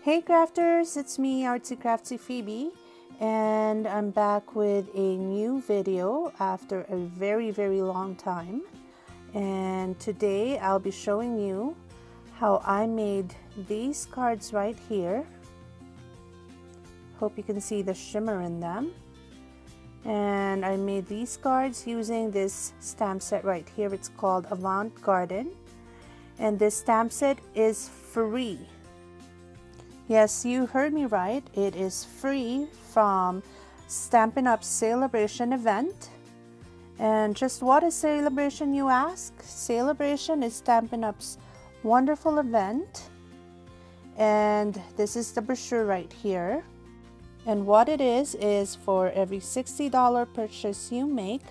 Hey crafters, it's me, Artsy Craftsy Phoebe, and I'm back with a new video after a very long time. And today I'll be showing you how I made these cards right here. Hope you can see the shimmer in them. And I made these cards using this stamp set right here. It's called Avant-Garden, and this stamp set is free. Yes, you heard me right. It is free from Stampin' Up's Sale-a-bration event. And just what is Sale-a-bration, you ask? Sale-a-bration is Stampin' Up's wonderful event. And this is the brochure right here. And what it is for every $60 purchase you make,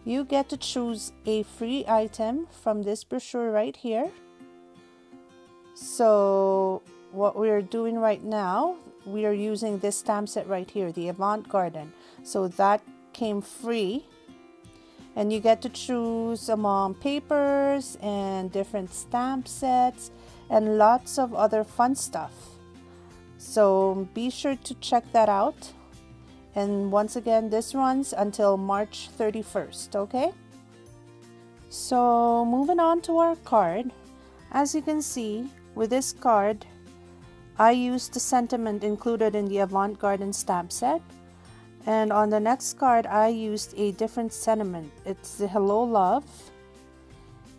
you get to choose a free item from this brochure right here. So what we're doing right now, we are using this stamp set right here, the Avant-Garden. So that came free, and you get to choose among papers and different stamp sets and lots of other fun stuff. So be sure to check that out. And once again, this runs until March 31st, okay? So moving on to our card, as you can see with this card, I used the sentiment included in the Avant-Garden stamp set, and on the next card I used a different sentiment. It's the Hello Love,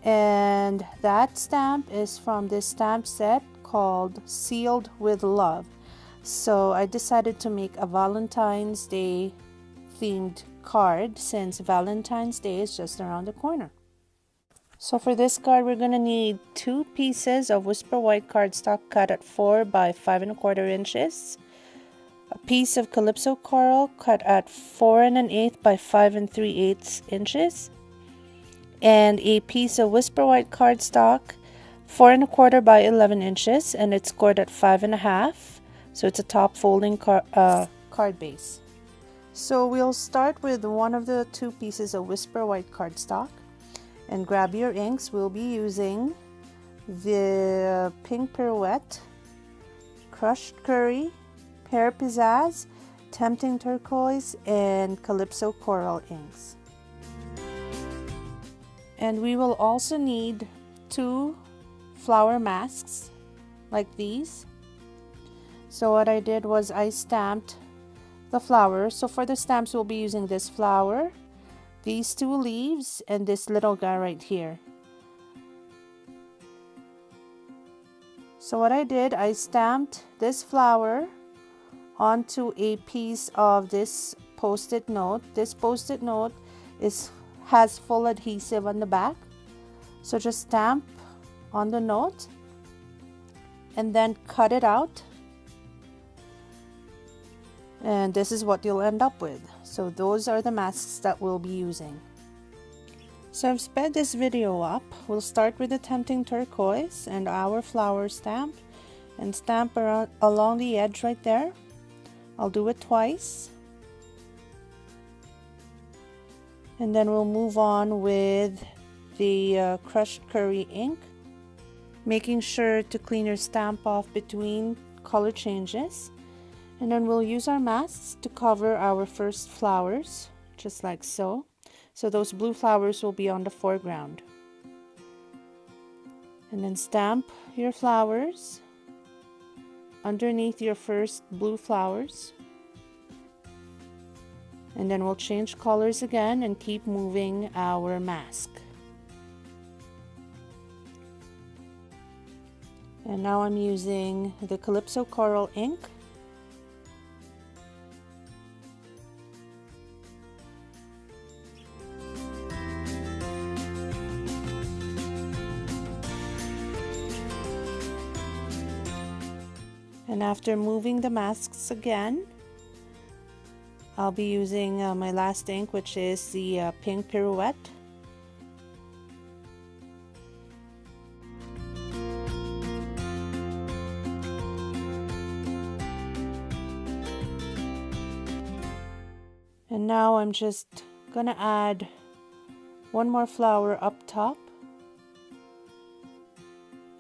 and that stamp is from this stamp set called Sealed with Love. So I decided to make a Valentine's Day themed card since Valentine's Day is just around the corner. So for this card, we're going to need 2 pieces of Whisper White cardstock cut at 4 by 5 1/4 inches, a piece of Calypso Coral cut at 4 1/8 by 5 3/8 inches, and a piece of Whisper White cardstock 4 1/4 by 11 inches, and it's scored at 5 1/2, so it's a top folding card base. So we'll start with one of the 2 pieces of Whisper White cardstock. And grab your inks. We'll be using the pink Pirouette, crushed curry, Pear Pizzazz, tempting turquoise, and Calypso Coral inks. And we will also need 2 flower masks like these. So what I did was I stamped the flower. So for the stamps, we'll be using this flower, these 2 leaves, and this little guy right here. So what I did, I stamped this flower onto a piece of this post-it note. This post-it note has full adhesive on the back. So just stamp on the note and then cut it out. And this is what you'll end up with. So those are the masks that we'll be using. So I've sped this video up. We'll start with the tempting turquoise and our flower stamp, and stamp around along the edge right there. I'll do it twice, and then we'll move on with the crushed curry ink, making sure to clean your stamp off between color changes. And then we'll use our masks to cover our first flowers, just like so. So those blue flowers will be on the foreground. And then stamp your flowers underneath your first blue flowers. And then we'll change colors again and keep moving our mask. And now I'm using the Calypso Coral ink. And after moving the masks again, I'll be using my last ink, which is the pink Pirouette. And now I'm just gonna add one more flower up top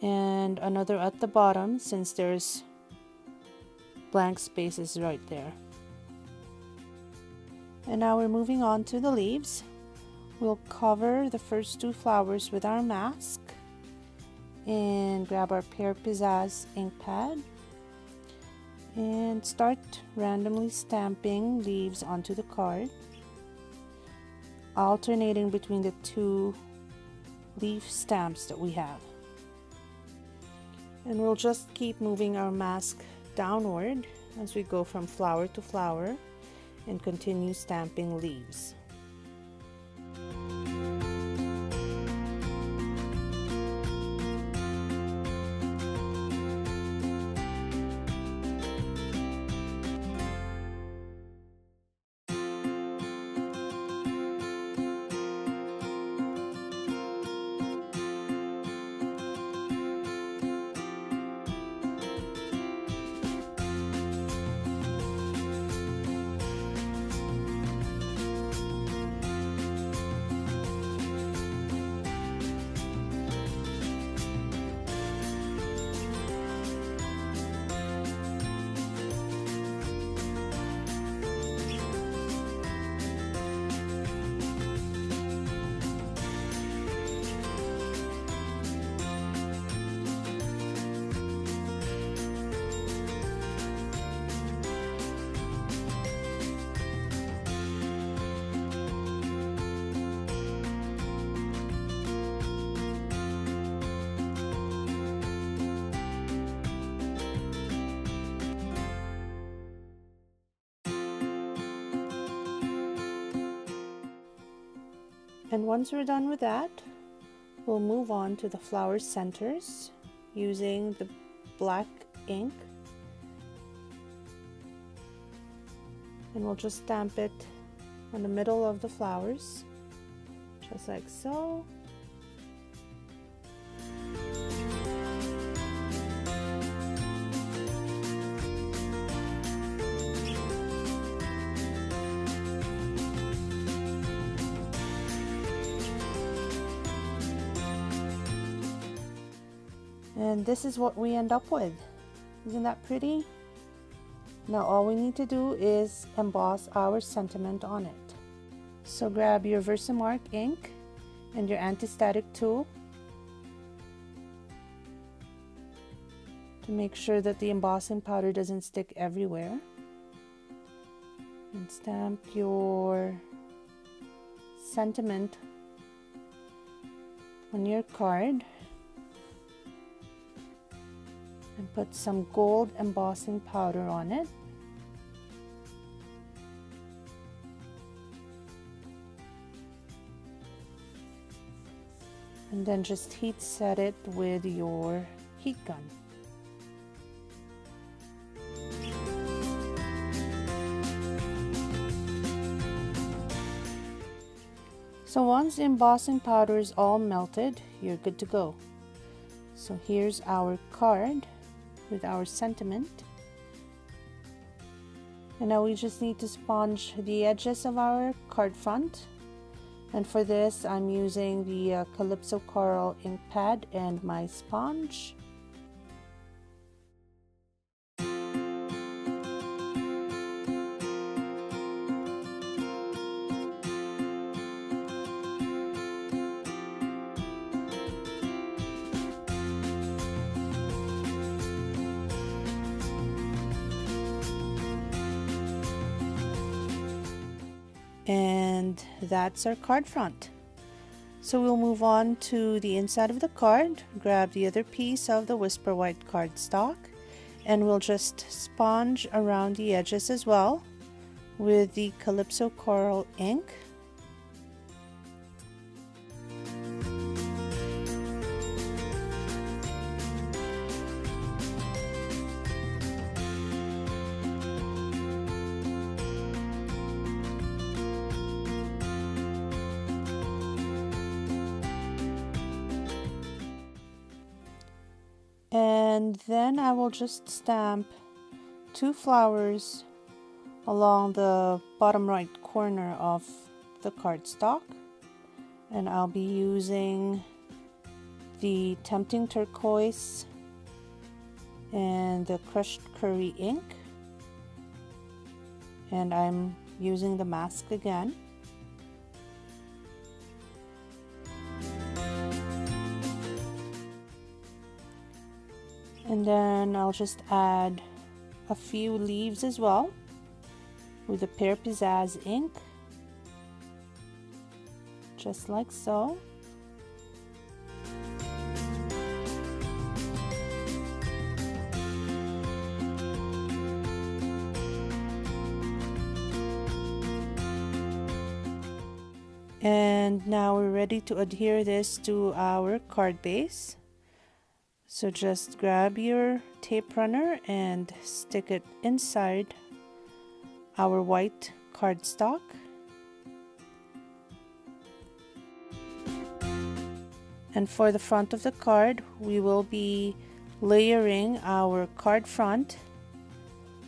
and another at the bottom, since there's blank spaces right there. And now we're moving on to the leaves. We'll cover the first 2 flowers with our mask and grab our Pear Pizzazz ink pad and start randomly stamping leaves onto the card, alternating between the 2 leaf stamps that we have. And we'll just keep moving our mask downward as we go from flower to flower and continue stamping leaves. And once we're done with that, we'll move on to the flower centers using the black ink, and we'll just stamp it on the middle of the flowers, just like so. And this is what we end up with. Isn't that pretty? Now all we need to do is emboss our sentiment on it. So grab your Versamark ink and your anti-static tool to make sure that the embossing powder doesn't stick everywhere. And stamp your sentiment on your card. And put some gold embossing powder on it. And then just heat set it with your heat gun. So once the embossing powder is all melted, you're good to go. So here's our card with our sentiment, and now we just need to sponge the edges of our card front, and for this I'm using the Calypso Coral ink pad and my sponge. And that's our card front. So we'll move on to the inside of the card, grab the other piece of the Whisper White cardstock, and we'll just sponge around the edges as well with the Calypso Coral ink. And then I will just stamp 2 flowers along the bottom right corner of the cardstock, and I'll be using the Tempting Turquoise and the crushed curry ink and I'm using the mask again. And then I'll just add a few leaves as well with the Pear Pizzazz ink, just like so. And now we're ready to adhere this to our card base. So just grab your tape runner and stick it inside our white cardstock. And for the front of the card, we will be layering our card front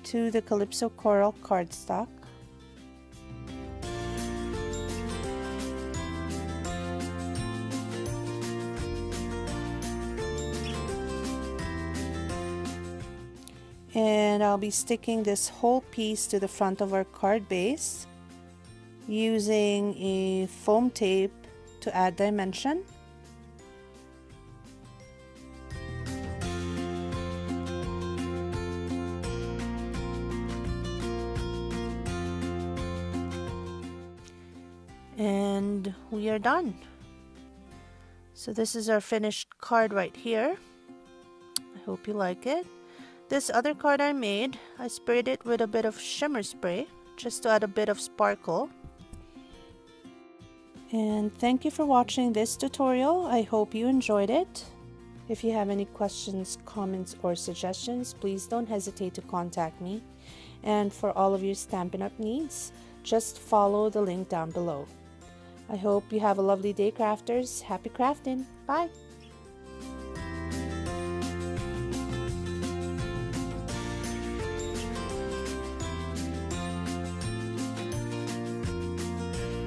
to the Calypso Coral cardstock. And I'll be sticking this whole piece to the front of our card base using a foam tape to add dimension. And we are done. So this is our finished card right here. I hope you like it. This other card I made, I sprayed it with a bit of shimmer spray just to add a bit of sparkle. And thank you for watching this tutorial. I hope you enjoyed it. If you have any questions, comments, or suggestions, please don't hesitate to contact me. And for all of your Stampin' Up! Needs, just follow the link down below. I hope you have a lovely day, crafters. Happy crafting! Bye!